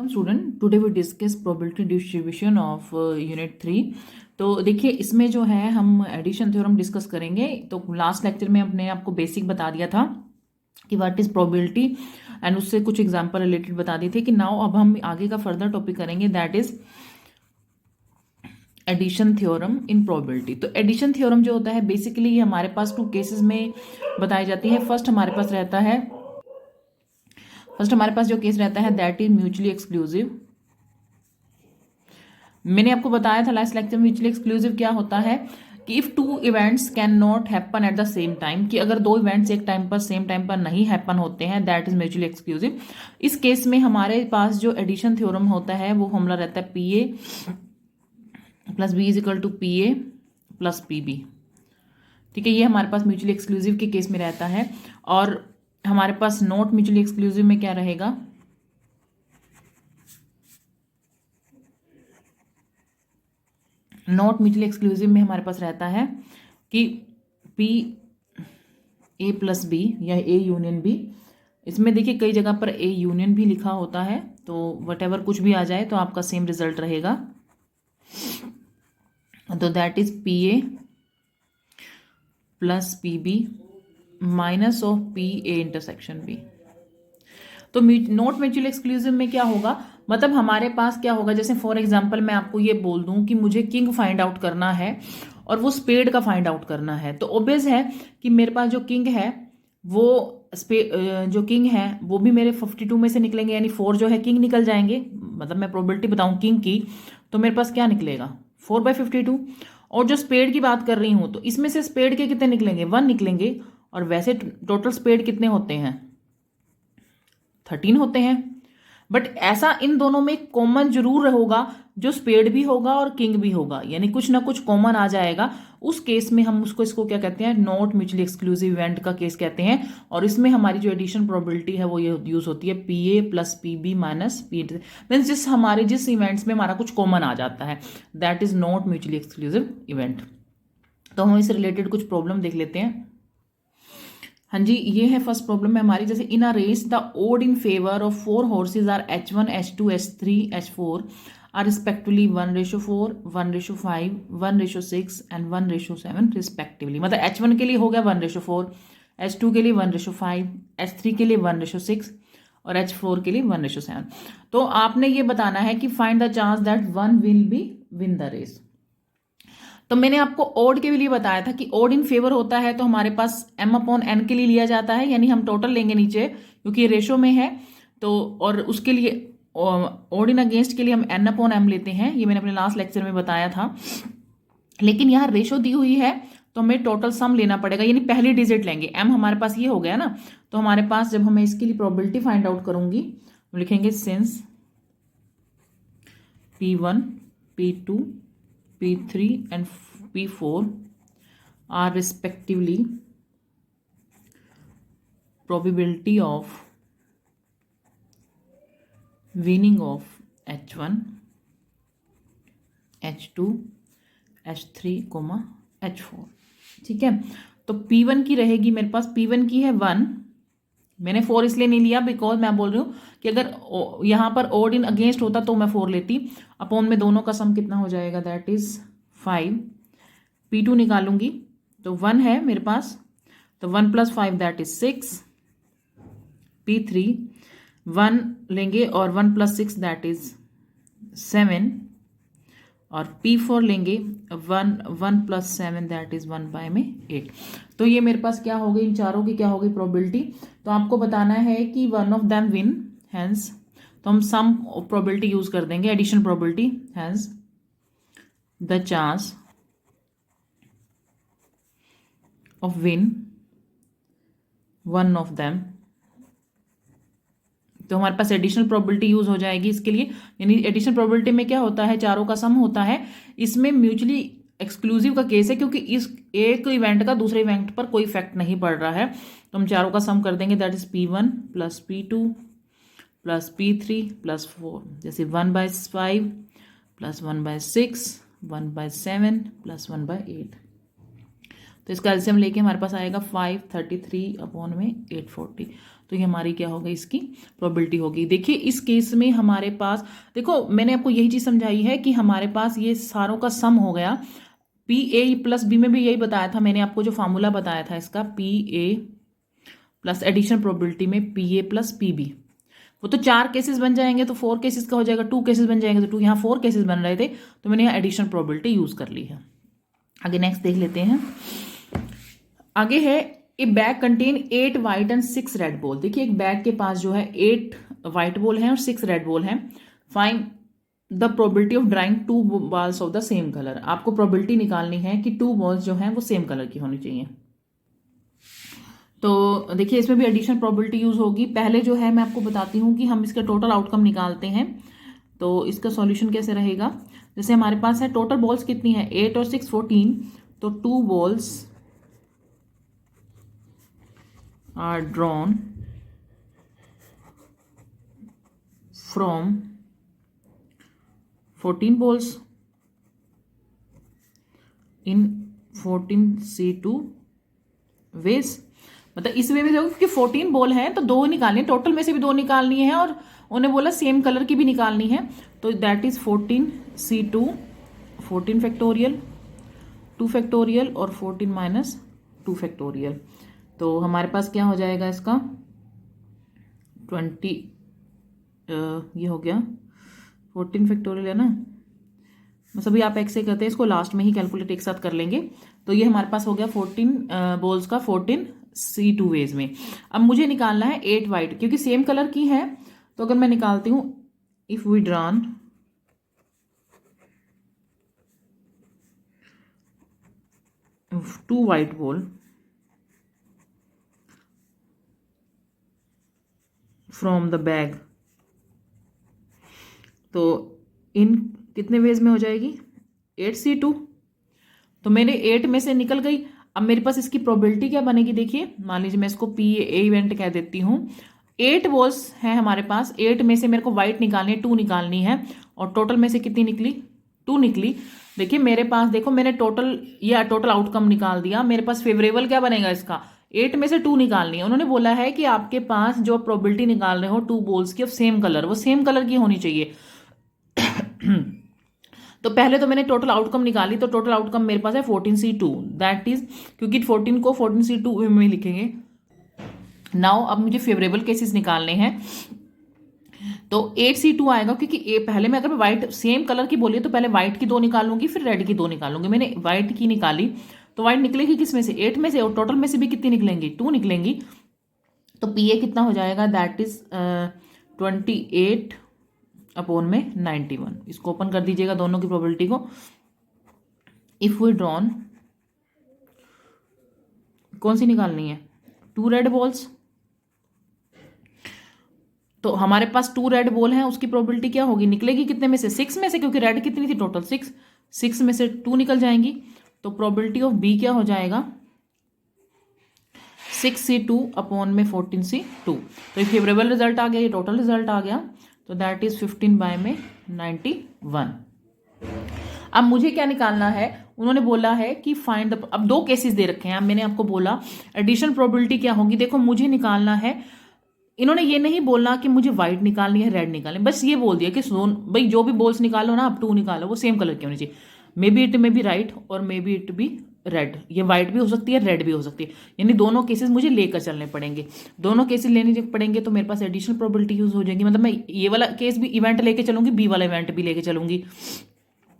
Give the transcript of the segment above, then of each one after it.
Student today we discuss probability distribution of unit 3। तो देखिए इसमें जो है हम एडिशन थ्योरम डिस्कस करेंगे। तो लास्ट लेक्चर में अपने आपको बेसिक बता दिया था कि व्हाट इज प्रोबेबिलिटी एंड उससे कुछ एग्जांपल रिलेटेड बता दिए थे कि नाउ अब हम आगे का फर्दर टॉपिक करेंगे that is addition theorem in probability. तो एडिशन थ्योरम जो होता है बेसिकली हमारे पास टू केसेस में बताई जाती है। फर्स्ट हमारे पास जो केस रहता है दैट इज म्यूचुअली एक्सक्लूसिव। मैंने आपको बताया था लास्ट लेक्चर में म्यूचुअली एक्सक्लूसिव क्या होता है कि if two events can not happen at the same time, कि अगर दो इवेंट्स एक टाइम पर सेम टाइम पर नहीं हैपन होते हैं दैट इज म्यूचुअली एक्सक्लूसिव। इस केस में हमारे पास जो एडिशन थ्योरम होता है वो हमला रहता है P A plus B is equal to P A plus P B. ठीक है, ये हमारे पास म्यूचुअली एक्सक्लूसिव के केस में रहता है। और हमारे पास नॉट म्यूचुअली एक्सक्लूसिव में क्या रहेगा, नॉट म्यूचुअली एक्सक्लूसिव में हमारे पास रहता है कि पी ए प्लस बी या ए यूनियन बी। इसमें देखिए कई जगह पर ए यूनियन भी लिखा होता है, तो वटेवर कुछ भी आ जाए तो आपका सेम रिजल्ट रहेगा। तो that is P A plus P B minus of P A intersection B. तो नॉट म्यूचुअली एक्सक्लूसिव में क्या होगा, मतलब हमारे पास क्या होगा, जैसे फॉर एग्जांपल मैं आपको ये बोल दूं कि मुझे किंग फाइंड आउट करना है और वो स्पेड का फाइंड आउट करना है। तो ऑब्वियस है कि मेरे पास जो किंग है वो भी मेरे 52 में से निकलेंगे, यानी 4 जो है किंग निकल जाएंगे। मतलब मैं प्रोबेबिलिटी बताऊं किंग की तो मेरे पास क्या निकलेगा 4/52। और जो स्पेड की बात कर रही हूं तो इसमें से स्पेड के कितने निकलेंगे 1 निकलेंगे। और वैसे टोटल स्पेड कितने होते हैं 13 होते हैं। बट ऐसा इन दोनों में कॉमन जरूर होगा, जो स्पेड भी होगा और किंग भी होगा, यानी कुछ ना कुछ कॉमन आ जाएगा। उस केस में हम इसको क्या कहते हैं, नॉट म्यूचुअली एक्सक्लूसिव इवेंट का केस कहते हैं। और इसमें हमारी जो एडिशन प्रोबेबिलिटी है वो ये यूज होती है P A plus P B minus P, means जिस इवेंट्स में हमारा कुछ कॉमन आ जाता है that is not mutually exclusive event. तो हम इससे रिलेटेड कुछ प्रॉब्लम देख लेते हैं। हाँ जी, ये है फर्स्ट प्रॉब्लम है हमारी। जैसे in a race the odds in favour of 4 horses are H1, H2, H3, H4 are respectively 1:4, 1:5, 1:6 and 1:7 respectively. मतलब H1 के लिए हो गया 1:4, H2 के लिए 1:5, H3 के लिए 1:6 और H4 के लिए 1:7। तो आपने ये बताना है कि find the chance that one will be win the race. तो मैंने आपको ओड के लिए बताया था कि ओड इन फेवर होता है तो हमारे पास m/n के लिए लिया जाता है, यानी हम टोटल लेंगे नीचे क्योंकि ये रेशो में है। तो और उसके लिए ओड इन अगेंस्ट के लिए हम n/m लेते हैं, ये मैंने अपने लास्ट लेक्चर में बताया था। लेकिन यहाँ रेशो दी हुई है तो हमें टोटल सम लेना पड़ेगा, यानी पहली डिजिट लेंगे। m हमारे पास ये हो गया ना, तो हमारे पास जब हमें इसके लिए प्रोबेबिलिटी फाइंड आउट करूंगी तो लिखेंगे since P1, P2, P3 and P4 are respectively probability of winning of H1, H2, H3, H4। ठीक है, तो P1 की रहेगी मेरे पास, P1 की है 1। मैंने 4 इसलिए नहीं लिया बिकॉज मैं बोल रही हूँ कि अगर यहाँ पर ओड इन अगेंस्ट होता तो मैं 4 लेती। अपॉन में दोनों का सम कितना हो जाएगा दैट इज 5। P2 निकालूंगी तो 1 है मेरे पास, तो 1 + 5 दैट इज 6। P3 1 लेंगे और 1 + 6 दैट इज 7। और P4 लेंगे 1 + 7 दैट इज 1/8। तो ये मेरे पास क्या हो गई, इन चारों की क्या हो गई प्रोबेबिलिटी। तो आपको बताना है कि one of them win, hence तो हम सम प्रोबेबिलिटी यूज कर देंगे, addition probability, hence the chance of win one of them. तो हमारे पास एडिशनल प्रोबेबिलिटी यूज हो जाएगी इसके लिए, यानी एडिशनल प्रोबेबिलिटी में क्या होता है चारों का सम होता है। इसमें म्यूचुअली एक्सक्लूसिव का केस है क्योंकि इस एक इवेंट का दूसरे इवेंट पर कोई इफेक्ट नहीं पड़ रहा है। तो हम चारों का सम कर देंगे that is P1 plus P2 plus P3 plus 4। जैसे 1/5 प्लस 1/6 1/7 प्लस 1/8। तो इसका एलसीएम लेके हमारे पास आएगा 533 अपॉन में 840। तो ये हमारी क्या होगी, इसकी प्रोबेबिलिटी होगी। देखिए इस केस में हमारे पास, देखो मैंने आपको यही चीज़ समझाई है कि हमारे पास ये सारों का सम हो गया। पी ए प्लस बी में भी यही बताया था मैंने आपको, जो फार्मूला बताया था इसका, P A plus addition probability में P A plus P B, वो तो 4 केसेस बन जाएंगे तो 4 केसेस का हो जाएगा, 2 केसेस बन जाएंगे तो 2, यहाँ 4 केसेस बन रहे थे तो मैंने यहाँ एडिशन प्रोबेबिलिटी यूज कर ली है। आगे नेक्स्ट देख लेते हैं। आगे है ए bag contain 8 white and 6 red ball. देखिए एक बैग के पास जो है 8 वाइट बॉल हैं और 6 रेड बॉल हैं। Find the probability of drawing 2 balls of the same colour. आपको प्रोबेबिलिटी निकालनी है कि 2 बॉल्स जो हैं वो सेम कलर की होनी चाहिए। तो देखिए इसमें भी एडिशन प्रोबेबिलिटी यूज होगी। पहले जो है मैं आपको बताती हूँ कि हम इसका टोटल आउटकम निकालते हैं। तो इसका सॉल्यूशन कैसे रहेगा, जैसे हमारे पास है टोटल बॉल्स कितनी है, 8 और 6 14, तो 2 balls are drawn from 14 balls in 14C2 ways. मतलब इस वे में देखो कि 14 बॉल हैं तो 2 निकालनी है, टोटल में से भी 2 निकालनी है और उन्हें बोला सेम कलर की भी निकालनी है। तो that is 14C2, 14 factorial, 2 factorial और 14 माइनस 2 फैक्टोरियल। तो हमारे पास क्या हो जाएगा इसका 20, ये हो गया 14 फैक्टोरियल है ना, बस अभी आप एक्स से करते हैं इसको, लास्ट में ही कैलकुलेट एक साथ कर लेंगे। तो ये हमारे पास हो गया 14 बॉल्स का 14C2 वेज में। अब मुझे निकालना है 8 वाइट, क्योंकि सेम कलर की है। तो अगर मैं निकालती हूं, if we drawn 2 white ball from the bag, तो इन कितने वेज में हो जाएगी 8C2। तो मेरे 8 में से निकल गई। अब मेरे पास इसकी प्रोबेबिलिटी क्या बनेगी, देखिए मान लीजिए मैं इसको पी ए इवेंट कह देती हूँ। 8 बॉल्स हैं हमारे पास, 8 में से मेरे को वाइट निकालनी है, 2 निकालनी है, और टोटल में से कितनी निकली, 2 निकली। देखिए मेरे पास, देखो मैंने टोटल या टोटल आउटकम निकाल दिया। मेरे पास फेवरेबल क्या बनेगा इसका, 8 में से 2 निकालनी है। उन्होंने बोला है कि आपके पास जो प्रोबेबिलिटी निकाल रहे हो 2 बॉल्स की ऑफ सेम कलर, वो सेम कलर की होनी चाहिए। तो पहले तो मैंने टोटल आउटकम निकाली, तो टोटल आउटकम मेरे पास है 14C2, दैट इज, क्योंकि 14 को 14C2 में लिखेंगे। नाउ अब मुझे फेवरेबल केसेस निकालने हैं, तो 8C2 आएगा, क्योंकि पहले मैं अगर व्हाइट सेम कलर की बोलिए तो पहले व्हाइट की 2 निकालूंगी, फिर रेड की 2 निकालूंगी। मैंने व्हाइट की निकाली तो व्हाइट निकलेगी किस में से, 8 में से, और टोटल में से भी कितनी निकलेंगी, 2 निकलेंगी। तो पी ए कितना हो जाएगा, दैट इज 28 अपॉन में 91। इसको ओपन कर दीजिएगा दोनों की प्रोबेबिलिटी को। इफ वी ड्रॉन, कौन सी निकालनी है, 2 रेड बॉल्स, तो हमारे पास 2 रेड बॉल हैं, उसकी प्रोबेबिलिटी क्या होगी, निकलेगी कितने में से, 6 में से, क्योंकि रेड कितनी थी टोटल 6 में से 2 निकल जाएंगी। तो प्रोबेबिलिटी ऑफ बी क्या हो जाएगा, 6C2 अपॉन में 14C2। तो ये फेवरेबल रिजल्ट आ गया, ये टोटल रिजल्ट आ गया। तो दैट इज 15 बाय में 91। अब मुझे क्या निकालना है, उन्होंने बोला है कि फाइंड द, अब 2 केसेस दे रखे हैं। अब मैंने आपको बोला एडिशन प्रोबेबिलिटी क्या होगी, देखो मुझे निकालना है, इन्होंने ये नहीं बोलना कि मुझे व्हाइट निकालनी है रेड निकालनी, बस ये बोल दिया कि भाई जो भी बॉल्स निकालो ना, आप 2 निकालो, वो सेम कलर की होनी चाहिए। Maybe it maybe right और maybe it be red, ये व्हाइट भी हो सकती है रेड भी हो सकती है, यानी दोनों केसेस मुझे लेकर चलने पड़ेंगे। दोनों केसेस लेने पड़ेंगे तो मेरे पास एडिशनल प्रोबेबिलिटी यूज हो जाएगी। मतलब मैं ये वाला केस भी इवेंट लेके चलूंगी, बी वाला इवेंट भी लेके चलूंगी।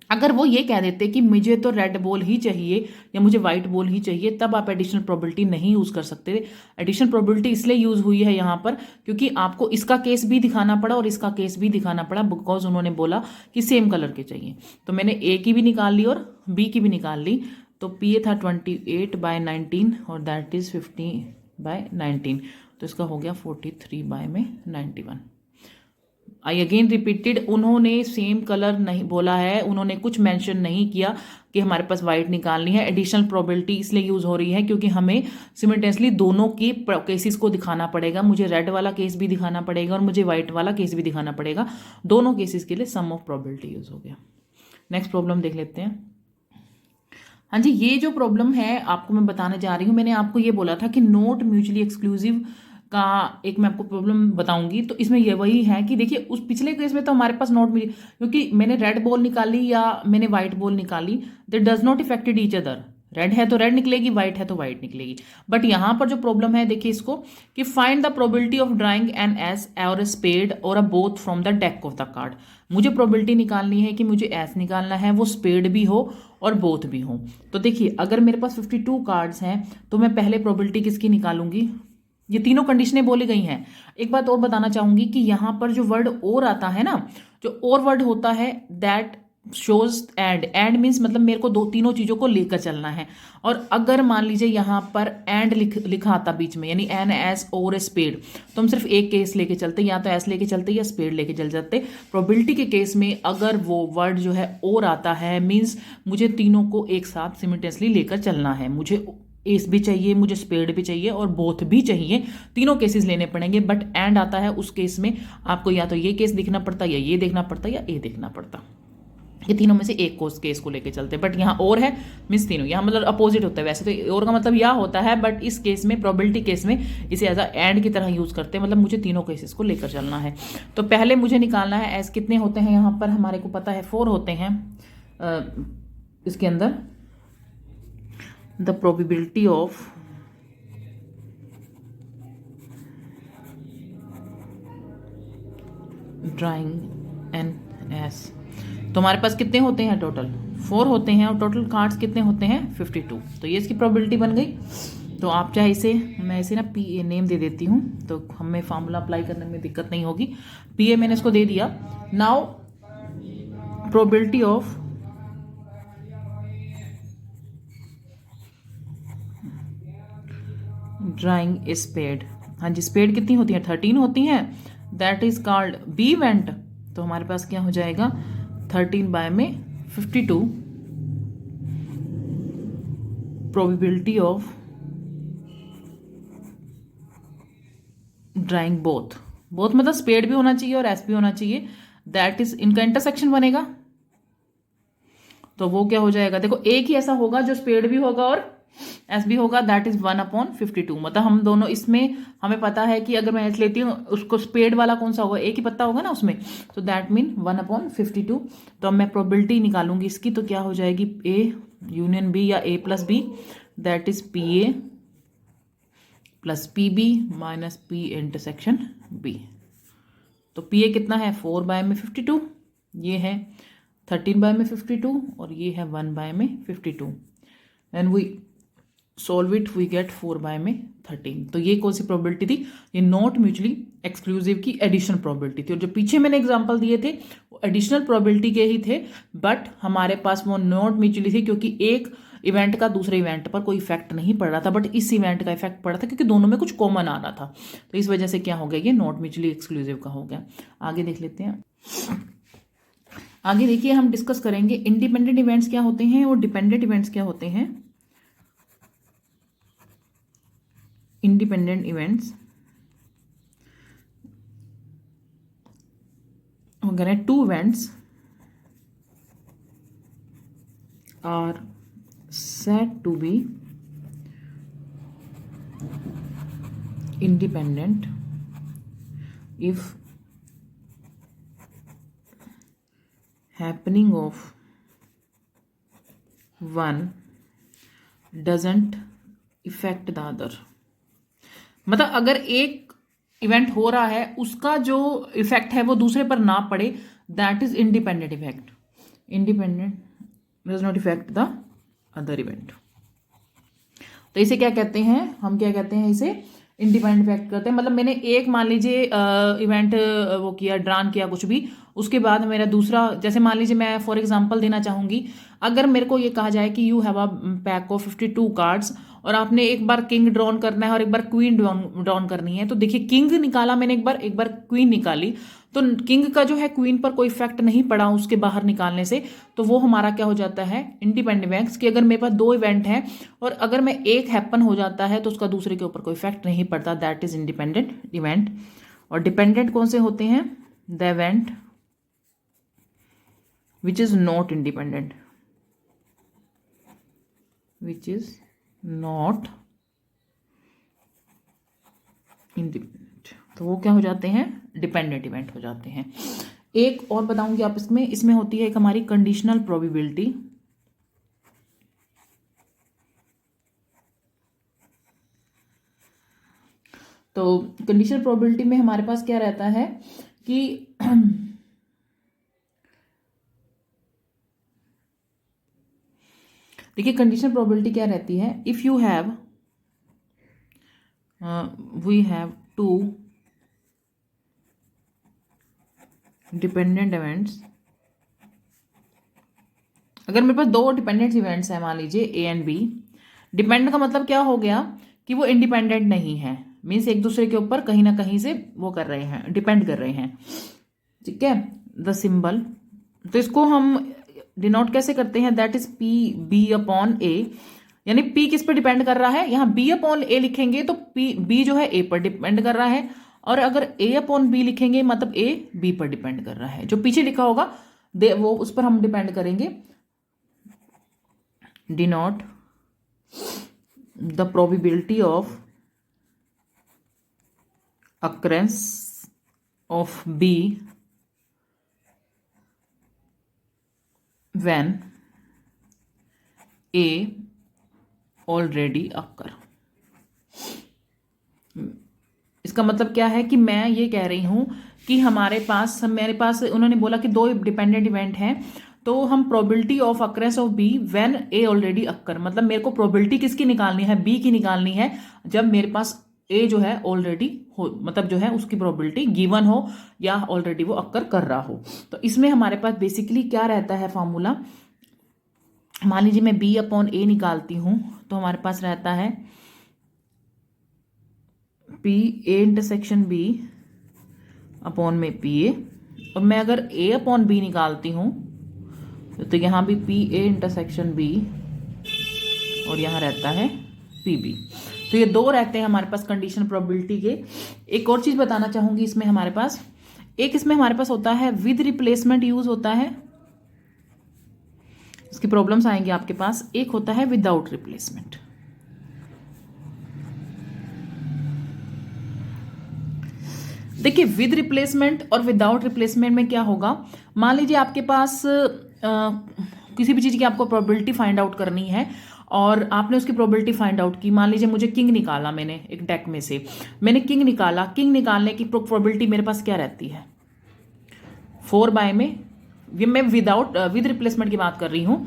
अगर वो ये कह देते कि मुझे तो रेड बॉल ही चाहिए या मुझे व्हाइट बॉल ही चाहिए, तब आप एडिशनल प्रोबेबिलिटी नहीं यूज कर सकते। एडिशनल प्रोबेबिलिटी इसलिए यूज हुई है यहाँ पर क्योंकि आपको इसका केस भी दिखाना पड़ा और इसका केस भी दिखाना पड़ा, बिकॉज उन्होंने बोला कि सेम कलर के चाहिए। तो मैंने ए की भी निकाल ली और बी की भी निकाल ली। तो पी ए था 28 बाय 19 और दैट इज 50 बाय 19, तो इसका हो गया 43 बाय में 91। आई अगेन रिपीटेड, उन्होंने सेम कलर नहीं बोला है, उन्होंने कुछ मेंशन नहीं किया कि हमारे पास व्हाइट निकालनी है। एडिशनल प्रोबेबिलिटी इसलिए यूज हो रही है क्योंकि हमें सिमिल्टेनियसली दोनों के केसेस को दिखाना पड़ेगा। मुझे रेड वाला केस भी दिखाना पड़ेगा और मुझे व्हाइट वाला केस भी दिखाना पड़ेगा। दोनों केसेस के लिए सम ऑफ प्रोबेबिलिटी यूज हो गया। नेक्स्ट प्रॉब्लम देख लेते हैं। हाँ जी, ये जो प्रॉब्लम है आपको मैं बताने जा रही हूँ, मैंने आपको ये बोला था कि नोट म्यूचुअली एक्सक्लूसिव का एक मैं आपको प्रॉब्लम बताऊंगी। तो इसमें ये वही है कि देखिए उस पिछले केस में तो हमारे पास नॉट मिली, क्योंकि मैंने रेड बॉल निकाली या मैंने व्हाइट बॉल निकाली, that does not affected each other. Red है तो रेड निकलेगी, व्हाइट है तो व्हाइट निकलेगी। बट यहां पर जो प्रॉब्लम है देखिए इसको, कि find the probability of drawing an ace और ए स्पेड और a both from the deck of the card. मुझे प्रोबेबिलिटी निकालनी है कि मुझे एस निकालना है, वो स्पेड भी हो और बोथ भी हो। तो देखिए अगर मेरे पास 52 कार्ड्स हैं तो मैं पहले प्रोबेबिलिटी किसकी निकालूंगी, ये तीनों कंडीशनें बोली गई हैं। एक बात और बताना चाहूंगी कि यहां पर जो वर्ड और आता है ना, जो और वर्ड होता है दैट शोज एंड मीन्स मतलब मेरे को तीनों चीजों को लेकर चलना है। और अगर मान लीजिए यहां पर एंड लिखा आता बीच में, यानी एन एस और स्पेड, तो हम सिर्फ एक केस लेके चलते, या तो एस लेके चलते या स्पेड लेके चल जाते। प्रोबेबिलिटी के केस में अगर वो वर्ड जो है और आता है, मीन्स मुझे तीनों को एक साथ सिमिल्टेनियसली लेकर चलना है। मुझे एस भी चाहिए, मुझे स्पेड भी चाहिए और बोथ भी चाहिए, तीनों केसेस लेने पड़ेंगे। बट एंड आता है उस केस में आपको या तो ये केस देखना पड़ता, या ये देखना पड़ता, या ये देखना पड़ता। ये तीनों में से एक केस को लेके चलते हैं। बट यहाँ और है मीन्स तीनों, यहाँ मतलब अपोजिट होता है। वैसे तो और का मतलब या होता है, बट इस केस में प्रोबेबिलिटी केस में इसे एज अ एंड की तरह यूज करते हैं, मतलब मुझे तीनों केसेस को लेकर चलना है। तो पहले मुझे निकालना है एस कितने होते हैं, यहाँ पर हमारे को पता है 4 होते हैं। इसके अंदर the probability of drawing an ace, तो हमारे पास कितने होते हैं टोटल 4 होते हैं, और टोटल कार्ड्स कितने होते हैं 52। तो ये इसकी प्रोबेबिलिटी बन गई। तो आप चाहे इसे, मैं इसे ना पी ए नेम दे देती हूँ, तो हमें फार्मूला अप्लाई करने में दिक्कत नहीं होगी। पी ए मैंने इसको दे दिया। Now probability of drawing a spade, हाँ जी स्पेड कितनी होती है 13 होती हैं, that is called B event. तो हमारे पास क्या हो जाएगा 13 बाय में 52 probability of drawing both, both मतलब स्पेड भी होना चाहिए और एस भी होना चाहिए, दैट इज इनका इंटरसेक्शन बनेगा। तो वो क्या हो जाएगा, देखो एक ही ऐसा होगा जो स्पेड भी होगा और एस भी होगा, दैट इज 1/52। मतलब हम दोनों इसमें हमें पता है कि अगर मैं एस लेती हूँ उसको स्पेड वाला कौन सा होगा, एक ही पत्ता होगा ना उसमें, तो दैट मीन 1/52। तो अब मैं प्रोबेबिलिटी निकालूंगी इसकी, तो क्या हो जाएगी ए यूनियन बी या A plus B, that is P A plus P B minus P intersection B. तो पी ए कितना है 4 बाय में 52, ये है 13 बाय में 52 और ये है 1 बाय में 52, and we solve it we get 4 by में 13। तो ये कौन सी प्रोबेबिलिटी थी, ये नॉट म्यूचुअली एक्सक्लूसिव की एडिशनल प्रोबेबिलिटी थी। और जो पीछे मैंने एग्जांपल दिए थे वो एडिशनल प्रोबेबिलिटी के ही थे, बट हमारे पास वो नॉट म्यूचुअली थी, क्योंकि एक इवेंट का दूसरे इवेंट पर कोई इफेक्ट नहीं पड़ रहा था, बट इस इवेंट का इफेक्ट पड़ा था क्योंकि दोनों में कुछ कॉमन आ रहा था। तो इस वजह से क्या हो गया, ये नॉट म्यूचुअली एक्सक्लूसिव का हो गया। आगे देख लेते हैं। आगे देखिए हम डिस्कस करेंगे इंडिपेंडेंट इवेंट्स क्या होते हैं और डिपेंडेंट इवेंट्स क्या होते हैं। इंडिपेंडेंट इवेंट्स अगर 2 events are said to be independent if happening of one doesn't affect the other। मतलब अगर एक इवेंट हो रहा है उसका जो इफेक्ट है वो दूसरे पर ना पड़े, that is independent effect. Independent does not effect the other event. तो इसे क्या कहते हैं, हम क्या कहते हैं, इसे इंडिपेंडेंट इफेक्ट करते हैं। मतलब मैंने एक मान लीजिए इवेंट वो किया, ड्रान किया कुछ भी, उसके बाद मेरा दूसरा, जैसे मान लीजिए मैं फॉर एग्जांपल देना चाहूंगी, अगर मेरे को ये कहा जाए कि you have a pack of 52 cards और आपने एक बार किंग ड्रॉन करना है और एक बार क्वीन ड्रॉन करनी है, तो देखिए किंग निकाला मैंने एक बार क्वीन निकाली, तो किंग का जो है क्वीन पर कोई इफेक्ट नहीं पड़ा उसके बाहर निकालने से, तो वो हमारा क्या हो जाता है इंडिपेंडेंट इवेंट्स। कि अगर मेरे पास 2 इवेंट हैं और अगर मैं एक हैपन हो जाता है तो उसका दूसरे के ऊपर कोई इफेक्ट नहीं पड़ता, दैट इज इंडिपेंडेंट इवेंट। और डिपेंडेंट कौन से होते हैं, the event which is not independent, which is not independent, तो वो क्या हो जाते हैं, डिपेंडेंट इवेंट हो जाते हैं। एक और बताऊंगी आप इसमें होती है एक हमारी कंडीशनल प्रोबेबिलिटी। तो कंडीशनल प्रोबेबिलिटी में हमारे पास क्या रहता है कि देखिए कंडीशनल प्रोबेबिलिटी क्या रहती है, if you have we have two dependent events. अगर मेरे पास दो डिपेंडेंट इवेंट्स हैं, मान लीजिए ए एंड बी, डिपेंड का मतलब क्या हो गया कि वो इंडिपेंडेंट नहीं है, मीन्स एक दूसरे के ऊपर कहीं ना कहीं से वो कर रहे हैं, डिपेंड कर रहे हैं, ठीक है। द सिंबल, तो इसको हम डिनोट कैसे करते हैं, that is P B upon A, यानी पी किस पर डिपेंड कर रहा है, यहां बी अपॉन ए लिखेंगे तो पी बी जो है ए पर डिपेंड कर रहा है, और अगर ए अपॉन बी लिखेंगे मतलब ए बी पर डिपेंड कर रहा है, जो पीछे लिखा होगा वो उस पर हम डिपेंड करेंगे। Denote the probability of occurrence of B when A already occur। इसका मतलब क्या है कि मैं ये कह रही हूं कि मेरे पास उन्होंने बोला कि दो डिपेंडेंट इवेंट हैं, तो हम probability of occurrence of B when A already occur, मतलब मेरे को प्रोबेबिलिटी किसकी निकालनी है, बी की निकालनी है, जब मेरे पास ए जो है ऑलरेडी हो, मतलब जो है उसकी प्रोबेबिलिटी गिवन हो या ऑलरेडी वो अक्कर कर रहा हो। तो इसमें हमारे पास बेसिकली क्या रहता है फॉर्मूला, मान लीजिए मैं बी अपॉन ए निकालती हूं, तो हमारे पास रहता है P A intersection B upon में पी ए, और मैं अगर ए अपॉन बी निकालती हूं तो यहां भी पी ए इंटरसेक्शन बी, और यहां रहता है पी बी। तो ये दो रहते हैं हमारे पास कंडीशन प्रोबेबिलिटी के। एक और चीज बताना चाहूंगी इसमें हमारे पास, इसमें हमारे पास होता है विद रिप्लेसमेंट यूज होता है, इसकी प्रॉब्लम्स आएंगे आपके पास। एक होता है विदाउट रिप्लेसमेंट। देखिए विद रिप्लेसमेंट और विदाउट रिप्लेसमेंट में क्या होगा, मान लीजिए आपके पास किसी भी चीज की आपको प्रोबेबिलिटी फाइंड आउट करनी है और आपने उसकी प्रोबेबिलिटी फाइंड आउट की, मान लीजिए मुझे किंग निकाला, मैंने एक डेक में से मैंने किंग निकाला, किंग निकालने की प्रोबेबिलिटी मेरे पास क्या रहती है 4 बाय में, ये मैं विद रिप्लेसमेंट की बात कर रही हूं,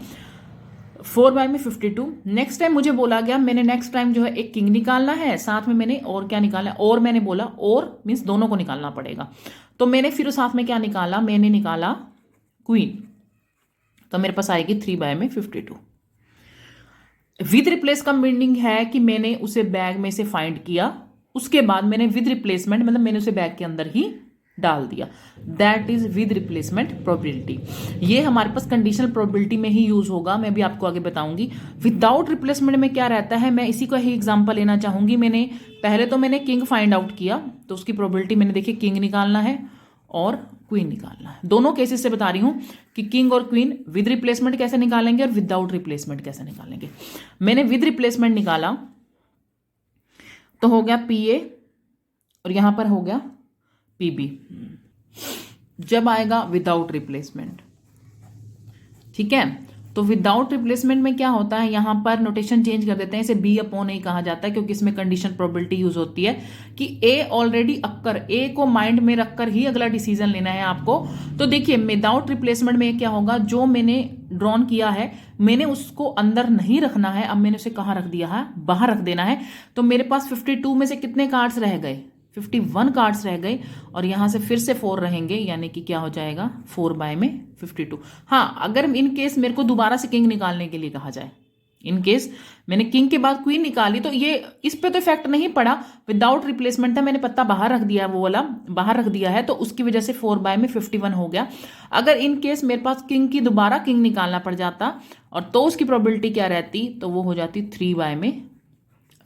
4 बाय में 52। नेक्स्ट टाइम मुझे बोला गया, मैंने नेक्स्ट टाइम जो है एक किंग निकालना है, साथ में मैंने और क्या निकाला, और मैंने बोला और मीन्स दोनों को निकालना पड़ेगा, तो मैंने फिर साथ में क्या निकाला, मैंने निकाला क्वीन, तो मेरे पास आएगी 3 बाय में 52। विद रिप्लेस का मीनिंग है कि मैंने उसे बैग में से फाइंड किया, उसके बाद मैंने विद रिप्लेसमेंट मतलब मैंने उसे बैग के अंदर ही डाल दिया, that is with replacement probability. ये हमारे पास कंडीशनल प्रोबेबिलिटी में ही यूज होगा, मैं भी आपको आगे बताऊंगी। विदाउट रिप्लेसमेंट में क्या रहता है, मैं इसी का ही एग्जांपल लेना चाहूंगी। मैंने किंग फाइंड आउट किया, तो उसकी प्रोबेबिलिटी मैंने देखी किंग निकालना है और क्वीन निकालना है। दोनों केसेस से बता रही हूं कि किंग और क्वीन विद रिप्लेसमेंट कैसे निकालेंगे और विदाउट रिप्लेसमेंट कैसे निकालेंगे। मैंने विद रिप्लेसमेंट निकाला तो हो गया पी ए और यहां पर हो गया पी बी। जब आएगा विदाउट रिप्लेसमेंट, ठीक है, तो विदाउट रिप्लेसमेंट में क्या होता है, यहां पर नोटेशन चेंज कर देते हैं, इसे बी अपॉन ए कहा जाता है क्योंकि इसमें कंडीशन प्रोबेबिलिटी यूज होती है कि ए ऑलरेडी अक्कर, ए को माइंड में रखकर ही अगला डिसीजन लेना है आपको। तो देखिए विदाउट रिप्लेसमेंट में क्या होगा, जो मैंने ड्रॉन किया है मैंने उसको अंदर नहीं रखना है, अब मैंने उसे कहां रख दिया है, बाहर रख देना है। तो मेरे पास 52 में से कितने कार्ड्स रह गए, 51 कार्ड्स रह गए, और यहां से फिर से 4 रहेंगे, यानी कि क्या हो जाएगा 4 बाय में 52। हाँ, अगर इन केस मेरे को दोबारा से किंग निकालने के लिए कहा जाए, इन केस मैंने किंग के बाद क्वीन निकाली, तो ये इस पे तो इफेक्ट नहीं पड़ा, विदाउट रिप्लेसमेंट था, मैंने पत्ता बाहर रख दिया, वो वाला बाहर रख दिया है, तो उसकी वजह से 4 बाय में 51 हो गया। अगर इन केस मेरे पास दोबारा किंग निकालना पड़ जाता और तो उसकी प्रोबेबिलिटी क्या रहती, तो वो हो जाती 3 बाय में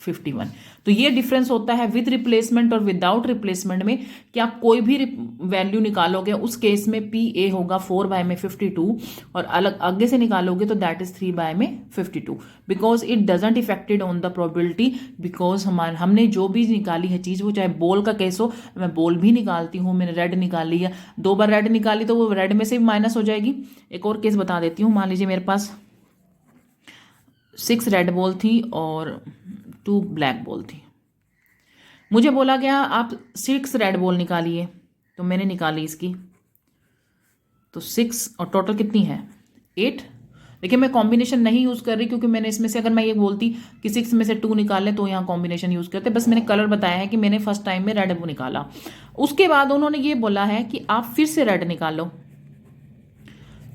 51। तो ये डिफरेंस होता है विद रिप्लेसमेंट और विदाउट रिप्लेसमेंट में, कि आप कोई भी वैल्यू निकालोगे उस केस में पी ए होगा 4 बाय में 52, और अलग आगे से निकालोगे तो दैट इज 3 बाय में 52, because it doesn't affected on the probability, because हमने जो भी निकाली है चीज़, वो चाहे बॉल का केस हो, मैं बॉल भी निकालती हूँ, मैंने रेड निकाली है, 2 बार रेड निकाली तो वो रेड में से भी माइनस हो जाएगी। एक और केस बता देती हूँ, मान लीजिए मेरे पास 6 रेड बॉल थी और 2 ब्लैक बॉल थी, मुझे बोला गया आप 6 रेड बॉल निकालिए, तो मैंने निकाली इसकी, तो 6 और टोटल कितनी है 8। देखिए मैं कॉम्बिनेशन नहीं यूज़ कर रही, क्योंकि मैंने इसमें से अगर मैं ये बोलती कि 6 में से 2 निकाल लें तो यहाँ कॉम्बिनेशन यूज़ करते, बस मैंने कलर बताया है कि मैंने फर्स्ट टाइम में रेड निकाला। उसके बाद उन्होंने ये बोला है कि आप फिर से रेड निकालो,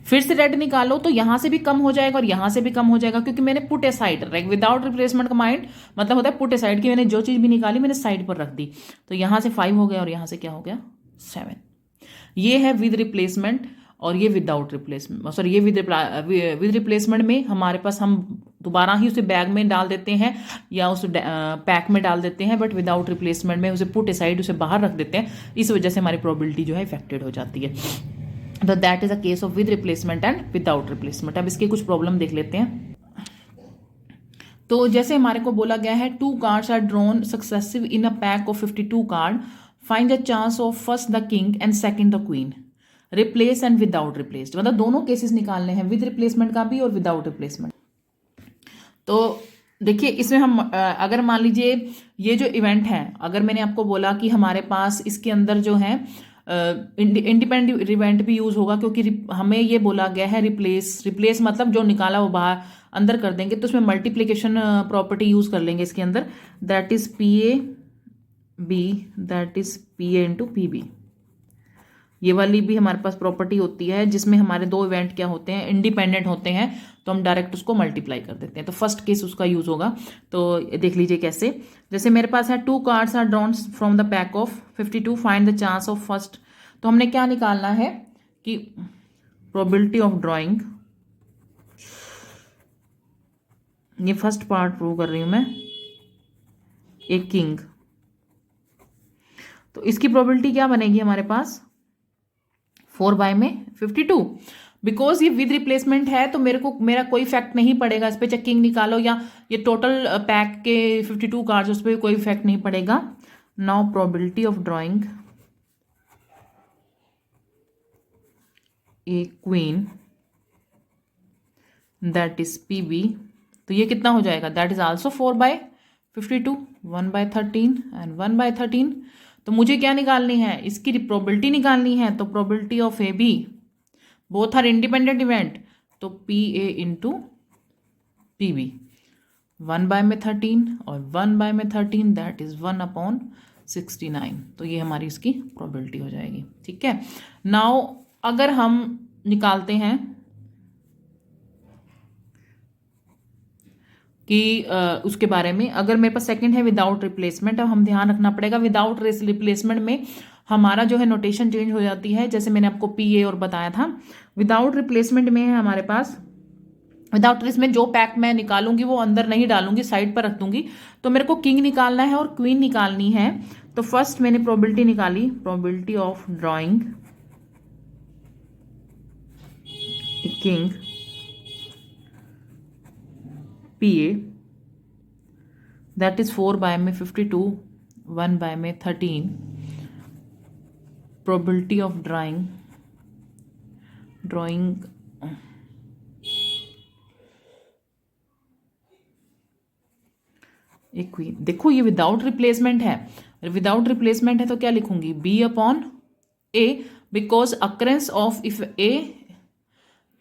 फिर से रेड निकालो, तो यहां से भी कम हो जाएगा और यहां से भी कम हो जाएगा, क्योंकि मैंने पुट ए साइड, विदाउट रिप्लेसमेंट का माइंड मतलब होता है पुट ए साइड, की मैंने जो चीज भी निकाली मैंने साइड पर रख दी, तो यहां से 5 हो गया और यहां से क्या हो गया 7। ये है विद रिप्लेसमेंट और ये विदाउट रिप्लेसमेंट, सॉरी ये विद रिप्लेसमेंट में हमारे पास हम दोबारा ही उसे बैग में डाल देते हैं या उस पैक में डाल देते हैं, बट विदाउट रिप्लेसमेंट में उसे पुट ए साइड उसे बाहर रख देते हैं, इस वजह से हमारी प्रोबेबिलिटी जो है इफेक्टेड हो जाती है। तो that is a case of with replacement and without replacement. अब इसके कुछ प्रॉब्लम देख लेते हैं। तो जैसे हमारे को बोला गया है 2 cards are drawn successive in a pack of 52 card, find the chance of first the king and second the queen, replace and without replaced, मतलब दोनों केसेस निकालने हैं, विद रिप्लेसमेंट का भी और विदाउट रिप्लेसमेंट। तो देखिए इसमें हम अगर मान लीजिए ये जो इवेंट है, अगर मैंने आपको बोला कि हमारे पास इसके अंदर जो है इंडिपेंडेंट इवेंट भी यूज होगा, क्योंकि हमें ये बोला गया है रिप्लेस मतलब जो निकाला वो बाहर अंदर कर देंगे, तो उसमें मल्टीप्लिकेशन प्रॉपर्टी यूज कर लेंगे इसके अंदर, that is P A B, that is P A into P B. ये वाली भी हमारे पास प्रॉपर्टी होती है जिसमें हमारे 2 इवेंट क्या होते हैं इंडिपेंडेंट होते हैं, तो हम डायरेक्ट उसको मल्टीप्लाई कर देते हैं, तो फर्स्ट केस उसका यूज होगा। तो देख लीजिए कैसे, जैसे मेरे पास है 2 cards are drawn from the pack of 52, find the chance of first, तो हमने क्या निकालना है कि प्रोबेबिलिटी ऑफ ड्रॉइंग, ये फर्स्ट पार्ट प्रूव कर रही हूं मैं, एक किंग, तो इसकी प्रोबेबिलिटी क्या बनेगी हमारे पास 4 बाय में 52, बिकॉज ये विद रिप्लेसमेंट है तो मेरा कोई इफेक्ट नहीं पड़ेगा इस पर, चाहे किंग निकालो या ये टोटल पैक के 52 कार्ड्स उस पर कोई इफेक्ट नहीं पड़ेगा। Now probability of drawing a queen that is P B, तो ये कितना हो जाएगा, that is also 4 by 52, 1 by 13 and 1 by 13। तो मुझे क्या निकालनी है, इसकी प्रोबेबिलिटी निकालनी है, तो probability of A B, both are independent event, तो P A into P B, 1 by में 13 और 1 बाय में 13 दैट इज 1/69, तो ये हमारी इसकी प्रोबेबिलिटी हो जाएगी। ठीक है, नाउ अगर हम निकालते हैं कि उसके बारे में, अगर मेरे पास सेकंड है विदाउट रिप्लेसमेंट, अब हम ध्यान रखना पड़ेगा विदाउट रिप्लेसमेंट में हमारा जो है नोटेशन चेंज हो जाती है, जैसे मैंने आपको पी ए और बताया था। विदाउट रिप्लेसमेंट में है हमारे पास, विदाउट रिप्लेसमेंट जो पैक मैं निकालूंगी वो अंदर नहीं डालूंगी, साइड पर रख दूंगी, तो मेरे को किंग निकालना है और क्वीन निकालनी है। तो फर्स्ट मैंने प्रोबेबिलिटी निकाली, probability of drawing king P A, that is 4 by में 52, 1 बाय में 13, प्रोबेबिलिटी ऑफ ड्रॉइंग एक क्वीन। देखो ये विदाउट रिप्लेसमेंट है, विदाउट रिप्लेसमेंट है तो क्या लिखूंगी B upon A, because occurrence of if A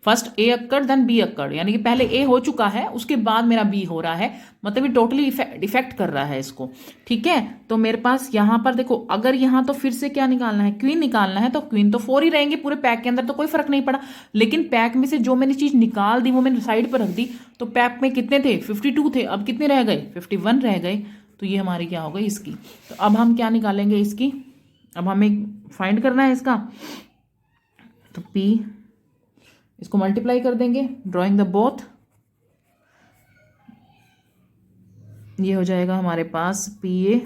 first A occur then B occur, यानी कि पहले ए हो चुका है उसके बाद मेरा बी हो रहा है, मतलब ये टोटली इफेक्ट कर रहा है इसको। ठीक है, तो मेरे पास यहां पर देखो, अगर यहां तो फिर से क्या निकालना है, क्वीन निकालना है, तो क्वीन तो 4 ही रहेंगे पूरे पैक के अंदर, तो कोई फर्क नहीं पड़ा, लेकिन पैक में से जो मैंने चीज निकाल दी वो मैंने साइड पर रख दी, तो पैक में कितने थे 52 थे, अब कितने रह गए 51 रह गए, तो ये हमारी क्या हो गई इसकी। तो अब हम क्या निकालेंगे इसकी, अब हमें फाइंड करना है इसका, तो पी इसको मल्टीप्लाई कर देंगे, ड्रॉइंग द बोथ, ये हो जाएगा हमारे पास पी ए,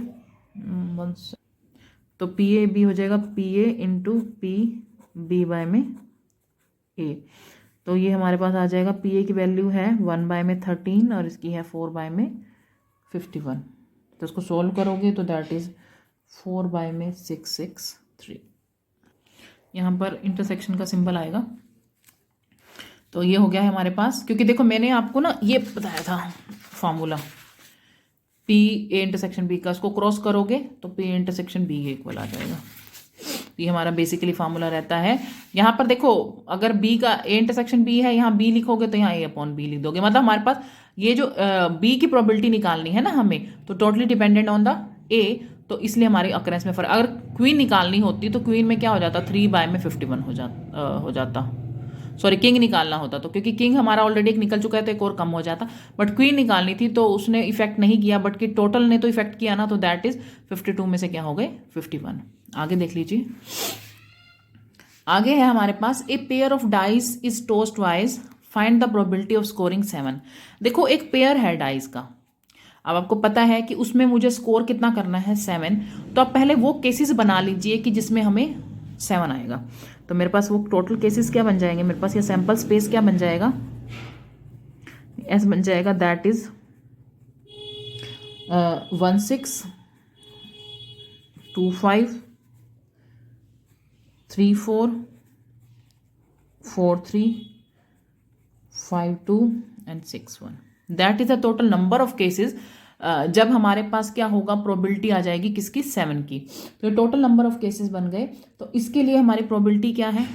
तो पी ए बी हो जाएगा P A into P B by में ए। तो ये हमारे पास आ जाएगा पी ए की वैल्यू है 1/13 और इसकी है 4/51। तो इसको सोल्व करोगे तो दैट इज़ 4/663। यहाँ पर इंटरसेक्शन का सिंबल आएगा। तो ये हो गया है हमारे पास, क्योंकि देखो मैंने आपको ना ये बताया था formula P A intersection B का, उसको क्रॉस करोगे तो पी इंटरसेक्शन बी के इक्वल आ जाएगा। ये हमारा बेसिकली फार्मूला रहता है। यहाँ पर देखो अगर बी का ए इंटरसेक्शन बी है, यहाँ बी लिखोगे तो यहाँ ए अपॉन बी लिख दोगे। मतलब हमारे पास ये जो बी की प्रोबेबिलिटी निकालनी है ना हमें, तो टोटली डिपेंडेंट ऑन द ए, तो इसलिए हमारी अकरेंस में फर्क। अगर क्वीन निकालनी होती तो क्वीन में क्या हो जाता, 3/51 हो जाता। सॉरी, किंग निकालना होता तो, क्योंकि किंग हमारा ऑलरेडी एक निकल चुका है तो एक और कम हो जाता। बट क्वीन निकालनी थी तो उसने इफेक्ट नहीं किया, बट कि टोटल ने तो इफेक्ट किया ना, तो दैट इज 52 में से क्या हो गए 51। आगे देख लीजिए, आगे है हमारे पास a pair of dice is tossed twice, find the probability of scoring 7। देखो एक पेयर है डाइस का, अब आपको पता है कि उसमें मुझे स्कोर कितना करना है 7। तो आप पहले वो केसेस बना लीजिए कि जिसमें हमें 7 आएगा। तो मेरे पास वो टोटल केसेस क्या बन जाएंगे, मेरे पास ये सैंपल स्पेस क्या बन जाएगा, एस बन जाएगा, that is 16 25 34 43 52 and 61। That is the total number of cases जब हमारे पास क्या होगा, प्रोबेबिलिटी आ जाएगी किसकी, 7 की। तो टोटल नंबर ऑफ केसेस बन गए। तो इसके लिए हमारी प्रोबेबिलिटी क्या है,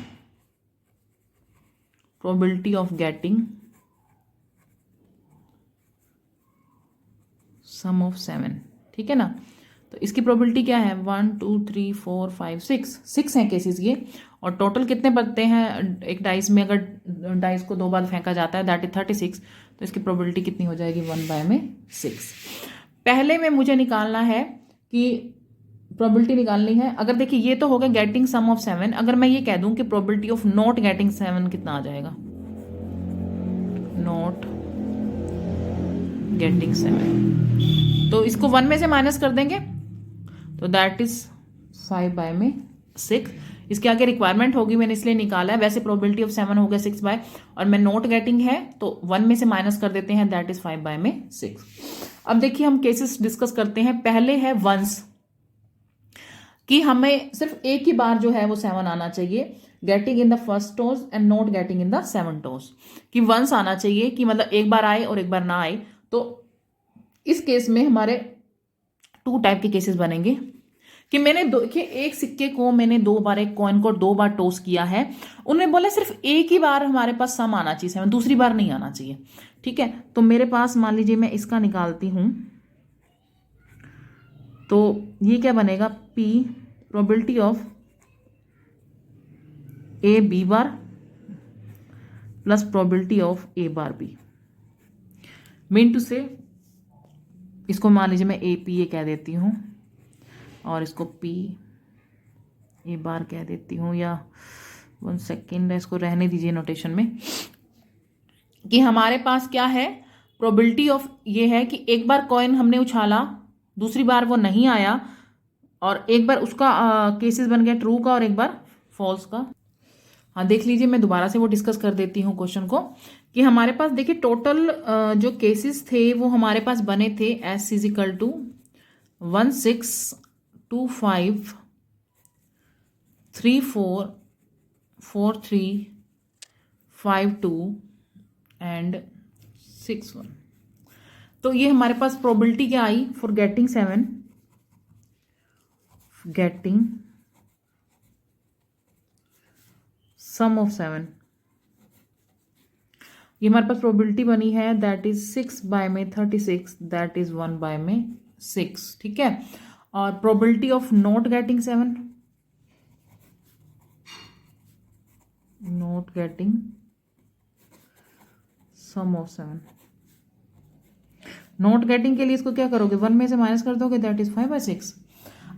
probability of getting sum of 7, ठीक है ना। तो इसकी प्रोबेबिलिटी क्या है, 1 2 3 4 5 6 हैं केसेस ये। और टोटल कितने बनते हैं एक डाइस में, अगर डाइस को 2 बार फेंका जाता है दैट इज 36। तो इसकी प्रोबेबिलिटी कितनी हो जाएगी, 1/6। पहले में मुझे निकालना है कि प्रोबेबिलिटी निकालनी है। अगर देखिए ये तो हो गया गेटिंग सम ऑफ 7, अगर मैं ये कह दूं कि प्रोबेबिलिटी ऑफ नॉट गेटिंग 7 कितना आ जाएगा, नॉट गेटिंग 7, तो इसको 1 में से माइनस कर देंगे तो दैट इज 5/6। इसके आगे रिक्वायरमेंट होगी, मैंने इसलिए निकाला है। वैसे प्रोबेबिलिटी ऑफ 7 हो गया 6/, और मैं नोट गेटिंग है तो 1 में से माइनस कर देते हैं, दैट इज 5/6। अब देखिए हम केसेस डिस्कस करते हैं। पहले है वंस, कि हमें सिर्फ एक ही बार जो है वो 7 आना चाहिए, getting in the first toes and not getting in the 7 toes, कि वंस आना चाहिए, कि मतलब एक बार आए और एक बार ना आए। तो इस केस में हमारे 2 टाइप के केसेस बनेंगे, कि मैंने देखिए एक सिक्के को मैंने 2 बार, एक कॉइन को 2 बार टॉस किया है, उन्होंने बोला सिर्फ एक ही बार हमारे पास सम आना चाहिए 7, दूसरी बार नहीं आना चाहिए, ठीक है। तो मेरे पास मान लीजिए मैं इसका निकालती हूं, तो ये क्या बनेगा, P probability of A B bar plus probability of A bar B. Mean two से इसको मान लीजिए मैं ए पी ए कह देती हूँ और इसको पी ए बार कह देती हूँ, या 1 सेकेंड इसको रहने दीजिए नोटेशन में, कि हमारे पास क्या है, प्रोबेबिलिटी ऑफ ये है कि एक बार कॉइन हमने उछाला, दूसरी बार वो नहीं आया, और एक बार उसका केसेस बन गया ट्रू का और एक बार फॉल्स का। हाँ देख लीजिए, मैं दोबारा से वो डिस्कस कर देती हूँ क्वेश्चन को, कि हमारे पास देखिए टोटल जो केसेस थे वो हमारे पास बने थे S is equal to 1 6 2 5 3 4 4 3 5 2 and 6 1। तो ये हमारे पास प्रोबेबिलिटी क्या आई for getting 7, getting sum of 7, ये हमारे पास प्रोबेबिलिटी बनी है, दैट इज 6/36, दैट इज 1/6, ठीक है। और probability of not getting 7, not getting sum of 7, not getting के लिए इसको क्या करोगे, 1 में से माइनस कर दोगे, दैट इज 5/6।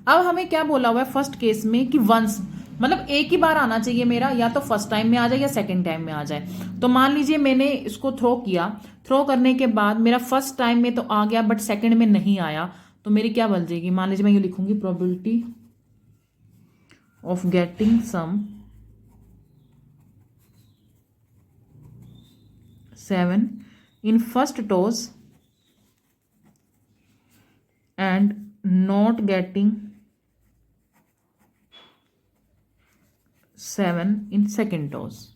अब हमें क्या बोला हुआ है फर्स्ट केस में कि वंस, मतलब एक ही बार आना चाहिए मेरा, या तो फर्स्ट टाइम में आ जाए या सेकंड टाइम में आ जाए। तो मान लीजिए मैंने इसको थ्रो किया, थ्रो करने के बाद मेरा फर्स्ट टाइम में तो आ गया बट सेकंड में नहीं आया, तो मेरी क्या बन जाएगी, मान लीजिए मैं ये लिखूंगी probability of getting sum 7 in first toss and not getting 7 in second toss.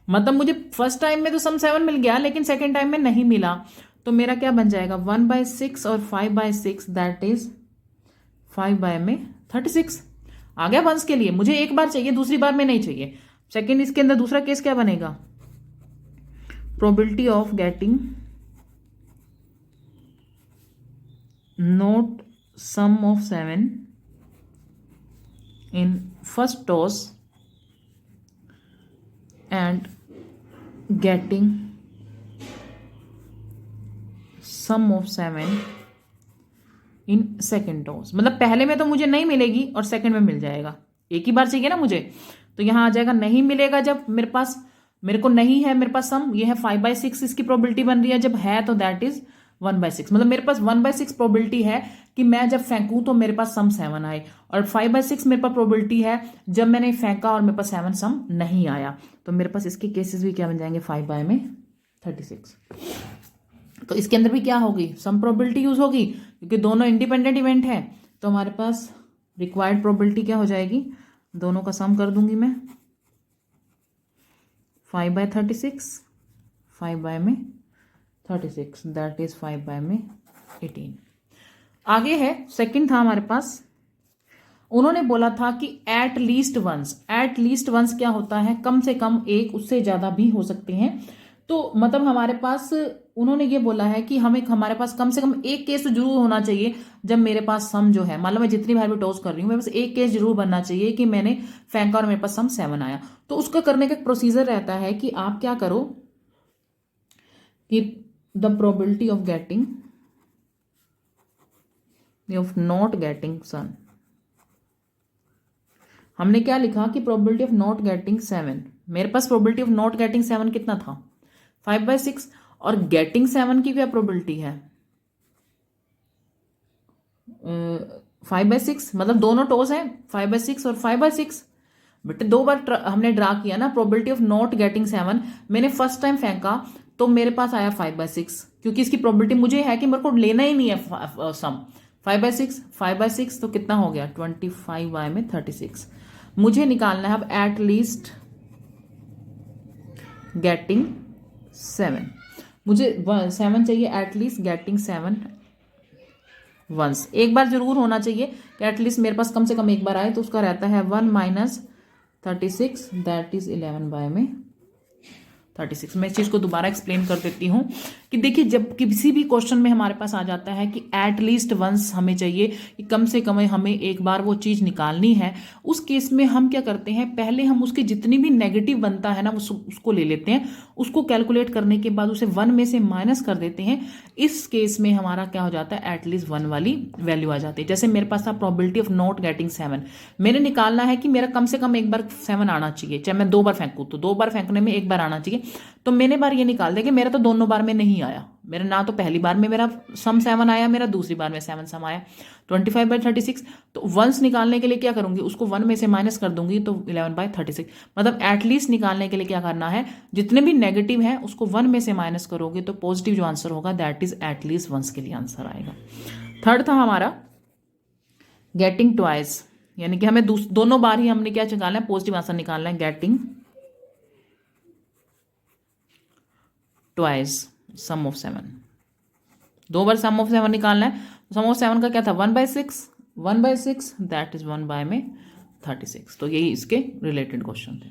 मतलब मुझे फर्स्ट टाइम में तो सम 7 मिल गया लेकिन सेकेंड टाइम में नहीं मिला, तो मेरा क्या बन जाएगा 1/6 और 5/6 दैट इज 5/36 आ गया वंस के लिए। मुझे एक बार चाहिए, दूसरी बार में नहीं चाहिए। सेकेंड इसके अंदर दूसरा केस क्या बनेगा, probability of getting not sum of 7 in first toss and getting sum of 7 in second toss. मतलब पहले में तो मुझे नहीं मिलेगी और सेकेंड में मिल जाएगा, एक ही बार चाहिए ना मुझे, तो यहां आ जाएगा नहीं मिलेगा जब मेरे को नहीं है मेरे पास सम, ये है 5/6 इसकी प्रोबेबिलिटी बन रही है, जब है तो दैट इज 1/6। मतलब मेरे पास 1/6 प्रोबेबिलिटी है कि मैं जब फेंकूं तो मेरे पास सम 7 आए, और 5/6 मेरे पास प्रोबेबिलिटी है जब मैंने फेंका और मेरे पास 7 सम नहीं आया। तो मेरे पास इसके केसेस भी क्या बन जाएंगे 5/36। तो इसके अंदर भी क्या होगी, सम प्रोबेबिलिटी यूज होगी क्योंकि दोनों इंडिपेंडेंट इवेंट है। तो हमारे पास रिक्वायर्ड प्रोबेबिलिटी क्या हो जाएगी, दोनों का सम कर दूंगी मैं, 5/36 5/36 दैट इज 5/18। आगे है सेकंड था हमारे पास, उन्होंने बोला था कि एट लीस्ट वंस क्या होता है, कम से कम एक, उससे ज्यादा भी हो सकते हैं। तो मतलब हमारे पास उन्होंने ये बोला है कि हमारे पास कम से कम एक केस तो जरूर होना चाहिए जब मेरे पास सम जो है, मान लो मैं जितनी बार भी टॉस कर रही हूँ मेरे पास एक केस जरूर बनना चाहिए कि मैंने फेंका और मेरे पास सम 7 आया। तो उसका करने का एक प्रोसीजर रहता है कि आप क्या करो कि the probability of getting of not getting sum, हमने क्या लिखा कि प्रोबेबिलिटी ऑफ नॉट गेटिंग 7, मेरे पास प्रोबेबिलिटी ऑफ नॉट गेटिंग 7 कितना था 5/6, और गेटिंग 7 की क्या प्रोबेबिलिटी है 5/6। मतलब दोनों टॉस है 5/6 और 5/6, बट दो बार हमने ड्रा किया ना। प्रोबेबिलिटी ऑफ नॉट गेटिंग 7 मैंने फर्स्ट टाइम फेंका तो मेरे पास आया 5/6, क्योंकि इसकी प्रोबेबिलिटी मुझे है कि मेरे को लेना ही नहीं है सम 5/6 तो कितना हो गया 25/36। मुझे निकालना है अब एट लीस्ट गेटिंग 7, मुझे 7 चाहिए एटलीस्ट गेटिंग 7 वंस। एक बार जरूर होना चाहिए कि एटलीस्ट मेरे पास कम से कम एक बार आए, तो उसका रहता है 1 - 36 दैट इज 11/36। मैं इस चीज को दोबारा एक्सप्लेन कर देती हूं कि देखिए जब किसी भी क्वेश्चन में हमारे पास आ जाता है कि एटलीस्ट वंस हमें चाहिए कि कम से कम हमें एक बार वो चीज निकालनी है, उस केस में हम क्या करते हैं, पहले हम उसकी जितनी भी नेगेटिव बनता है ना उसको ले लेते हैं, उसको कैलकुलेट करने के बाद उसे 1 में से माइनस कर देते हैं। इस केस में हमारा क्या हो जाता है एटलीस्ट 1 वाली वैल्यू आ जाती है। जैसे मेरे पास था प्रोबेबिलिटी ऑफ नॉट गेटिंग 7, मैंने निकालना है कि मेरा कम से कम एक बार 7 आना चाहिए, चाहे मैं 2 बार फेंकूं तो 2 बार फेंकने में एक बार आना चाहिए। तो मैंने बार ये निकाल दिया कि मेरा तो दोनों बार में नहीं आया, मेरा ना तो पहली बार में मेरा सम 7 आया, मेरा दूसरी बार में 7 सम आया 25/36। तो वंस निकालने के लिए क्या करूंगी, उसको 1 में से माइनस कर दूंगी तो 11/36। मतलब एटलीस्ट निकालने के लिए क्या करना है, जितने भी नेगेटिव है उसको 1 में से माइनस करोगे तो पॉजिटिव जो आंसर होगा दैट इज एटलीस्ट वंस के लिए आंसर आएगा। थर्ड था हमारा गेटिंग ट्वाइस, यानी कि हमें दोनों बार ही हमने क्या निकालना है, पॉजिटिव आंसर निकालना है, गेटिंग ट्वाइस सम ऑफ 7। 2 बार सम ऑफ 7 निकालना है। सम ऑफ 7 का क्या था 1/6 दैट इज 1/36। तो यही इसके रिलेटेड क्वेश्चन थे।